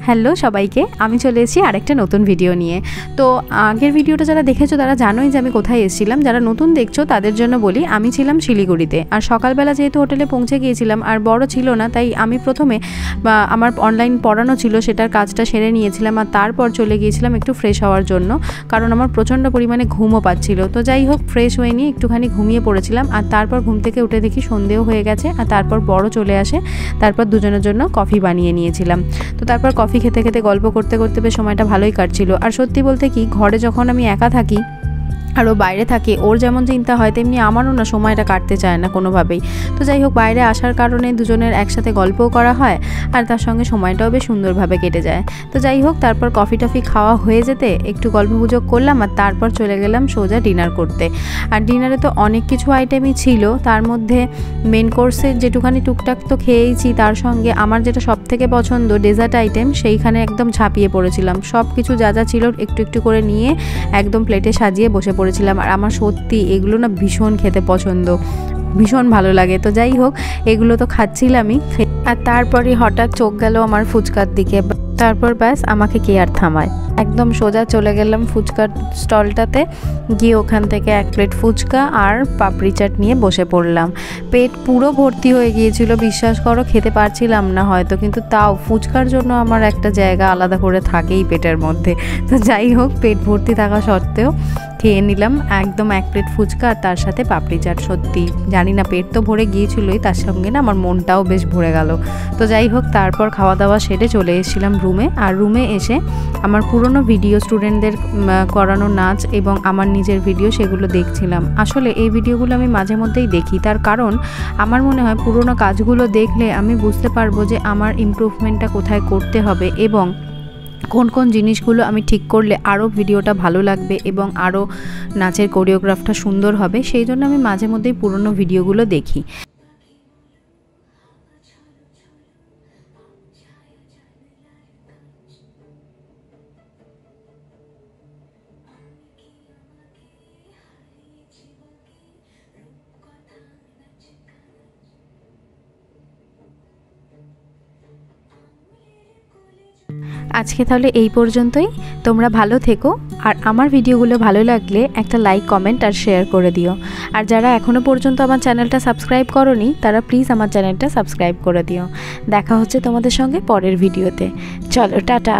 Hello সবাইকে, আমি চলে এসেছি আরেকটা নতুন ভিডিও নিয়ে। তো আগের ভিডিওটা যারা দেখেছো তারা জানোই যে আমি কোথায় এসেছিলাম। যারা নতুন দেখছো তাদের জন্য বলি, আমি ছিলাম শিলিগুড়িতে। আর সকালবেলা যেহেতু হোটেলে পৌঁছে গিয়েছিলাম আর বড় ছিল না, তাই আমি প্রথমে আমার অনলাইন পড়ানো ছিল সেটার কাজটা সেরে নিয়েছিলাম, আর তারপর চলে গিয়েছিলাম একটু ফ্রেশ হওয়ার জন্য, কারণ আমার প্রচণ্ড পরিমাণে ঘুমও পাচ্ছিল। তো যাই হোক, ফ্রেশ হয়ে নিয়ে একটুখানি ঘুমিয়ে পড়েছিলাম। আর তারপর ঘুম থেকে উঠে দেখি সন্ধেও হয়ে গেছে, আর তারপর বড় চলে আসে। তারপর দুজনের জন্য কফি বানিয়ে নিয়েছিলাম। তো তারপর কফি খেতে খেতে গল্প করতে করতে বেশ সময়টা ভালোই কাটছিল। আর সত্যি বলতে কি, ঘরে যখন আমি একা থাকি আর ও বাইরে থাকে, ওর যেমন চিন্তা হয় তেমনি আমারও না সময়টা কাটতে চায় না কোনোভাবেই। তো যাই হোক, বাইরে আসার কারণে দুজনের একসাথে গল্পও করা হয় আর তার সঙ্গে সময়টাও বেশ সুন্দরভাবে কেটে যায়। তো যাই হোক, তারপর কফি টফি খাওয়া হয়ে যেতে একটু গল্পগুজব করলাম, আর তারপর চলে গেলাম সোজা ডিনার করতে। আর ডিনারে তো অনেক কিছু আইটেমই ছিল, তার মধ্যে মেন কোর্সের যেটুখানি টুকটাক তো খেয়েইছি, তার সঙ্গে আমার যেটা সব থেকে পছন্দ ডেজার্ট আইটেম, সেইখানে একদম ঝাঁপিয়ে পড়েছিলাম। সব কিছু যা যা ছিল একটু একটু করে নিয়ে একদম প্লেটে সাজিয়ে বসে পড়েছিলাম। আর আমার সত্যি এগুলো না ভীষণ খেতে পছন্দ, ভীষণ ভালো লাগে। তো যাই হোক, এগুলো তো খাচ্ছিলামই। আর তারপরে হঠাৎ চোখ গেল আমার ফুচকার দিকে। তারপর ব্যাস, আমাকে কে আর থামায়, একদম সোজা চলে গেলাম ফুচকার স্টলটাতে, গিয়ে ওখান থেকে এক প্লেট ফুচকা আর পাপড়ি চাট নিয়ে বসে পড়লাম। পেট পুরো ভর্তি হয়ে গিয়েছিল, বিশ্বাস করো, খেতে পারছিলাম না হয়তো, কিন্তু তাও ফুচকার জন্য আমার একটা জায়গা আলাদা করে থাকেই পেটের মধ্যে। তো যাই হোক, পেট ভর্তি থাকা সত্ত্বেও খেয়ে নিলাম একদম এক প্লেট ফুচকা আর তার সাথে পাপড়ি চাট। সত্যি জানি না, পেট তো ভরে গিয়েছিলই, তার সঙ্গে না আমার মনটাও বেশ ভরে গেল। তো যাই হোক, তারপর খাওয়া দাওয়া সেরে চলে এসেছিলাম রুমে। আর রুমে এসে আমার পুরনো ভিডিও, স্টুডেন্টদের করানো নাচ এবং আমার নিজের ভিডিও, সেগুলো দেখছিলাম। আসলে এই ভিডিওগুলো আমি মাঝে মধ্যেই দেখি, তার কারণ আমার মনে হয় পুরনো কাজগুলো দেখলে আমি বুঝতে পারবো যে আমার ইমপ্রুভমেন্টটা কোথায় করতে হবে এবং কোন কোন জিনিসগুলো আমি ঠিক করলে আরও ভিডিওটা ভালো লাগবে এবং আরও নাচের কোরিওগ্রাফটা সুন্দর হবে। সেই জন্য আমি মাঝে মধ্যেই পুরনো ভিডিওগুলো দেখি। আজকে তাহলে এই পর্যন্তই। তোমরা ভালো থেকো, আর আমার ভিডিওগুলো ভালো লাগলে একটা লাইক, কমেন্ট আর শেয়ার করে দিও। আর যারা এখনও পর্যন্ত আমার চ্যানেলটা সাবস্ক্রাইব করোনি, তারা প্লিজ আমার চ্যানেলটা সাবস্ক্রাইব করে দিও। দেখা হচ্ছে তোমাদের সঙ্গে পরের ভিডিওতে। চলো, টাটা।